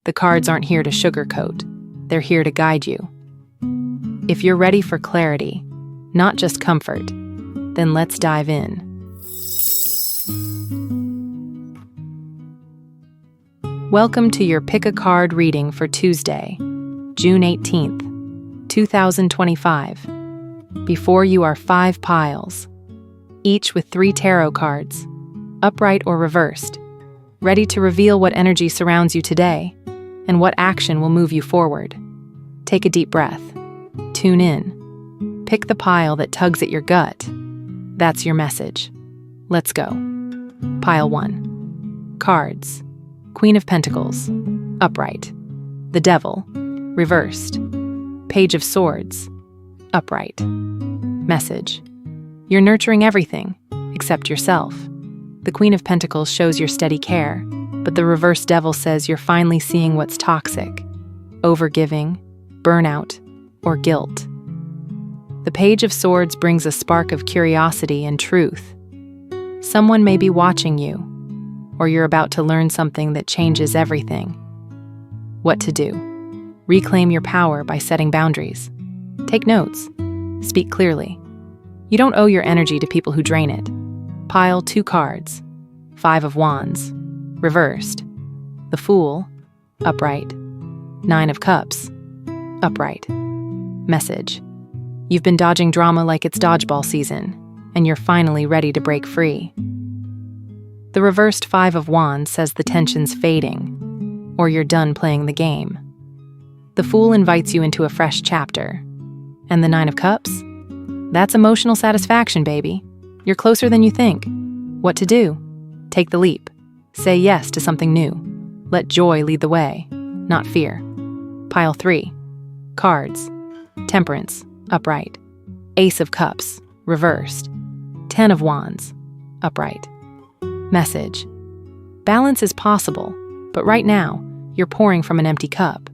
The cards aren't here to sugarcoat, they're here to guide you. If you're ready for clarity, not just comfort, then let's dive in. Welcome to your Pick a Card reading for Tuesday, June 18th, 2025. Before you are 5 piles, each with 3 tarot cards, upright or reversed, ready to reveal what energy surrounds you today and what action will move you forward. Take a deep breath. Tune in. Pick the pile that tugs at your gut. That's your message. Let's go. Pile 1. Cards. Queen of Pentacles, upright. The Devil, reversed. Page of Swords, upright. Message. You're nurturing everything, except yourself. The Queen of Pentacles shows your steady care, but the reversed Devil says you're finally seeing what's toxic. Overgiving, burnout, or guilt. The Page of Swords brings a spark of curiosity and truth. Someone may be watching you, or you're about to learn something that changes everything. What to do? Reclaim your power by setting boundaries. Take notes. Speak clearly. You don't owe your energy to people who drain it. Pile 2 cards. 5 of Wands, reversed. The Fool, upright. 9 of Cups, upright. Message. You've been dodging drama like it's dodgeball season, and you're finally ready to break free. The reversed 5 of Wands says the tension's fading, or you're done playing the game. The Fool invites you into a fresh chapter. And the 9 of Cups? That's emotional satisfaction, baby. You're closer than you think. What to do? Take the leap. Say yes to something new. Let joy lead the way, not fear. Pile 3. Cards. Temperance, upright. Ace of Cups, reversed. 10 of Wands, upright. Message. Balance is possible, but right now, you're pouring from an empty cup.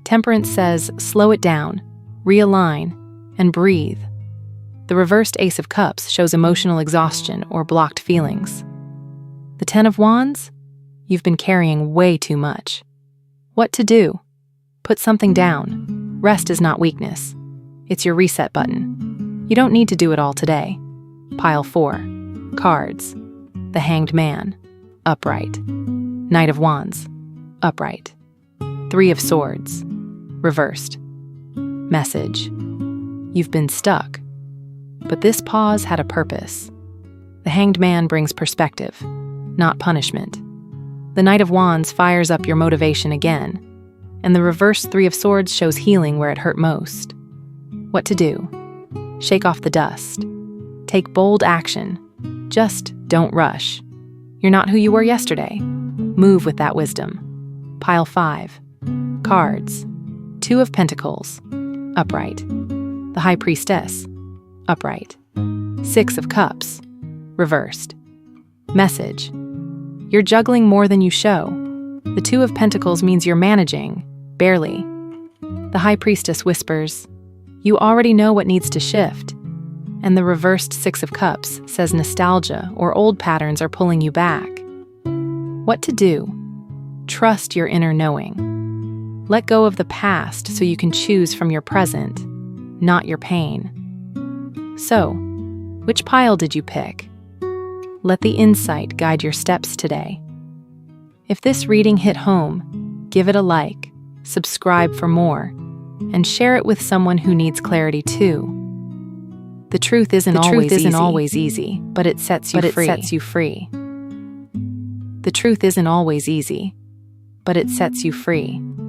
Temperance says, slow it down, realign, and breathe. The reversed Ace of Cups shows emotional exhaustion or blocked feelings. The 10 of Wands? You've been carrying way too much. What to do? Put something down. Rest is not weakness. It's your reset button. You don't need to do it all today. Pile 4. Cards. The Hanged Man, upright. Knight of Wands, upright. 3 of Swords, reversed. Message. You've been stuck, but this pause had a purpose. The Hanged Man brings perspective, not punishment. The Knight of Wands fires up your motivation again, and the reversed 3 of Swords shows healing where it hurt most. What to do? Shake off the dust. Take bold action. Just don't rush. You're not who you were yesterday. Move with that wisdom. Pile 5. Cards. 2 of Pentacles, upright. The High Priestess, upright. 6 of Cups, reversed. Message. You're juggling more than you show. The 2 of Pentacles means you're managing, barely. The High Priestess whispers, you already know what needs to shift. And the reversed 6 of Cups says nostalgia or old patterns are pulling you back. What to do? Trust your inner knowing. Let go of the past so you can choose from your present, not your pain. So, which pile did you pick? Let the insight guide your steps today. If this reading hit home, give it a like, subscribe for more, and share it with someone who needs clarity too. The truth isn't always easy, but it sets you free. The truth isn't always easy, but it sets you free.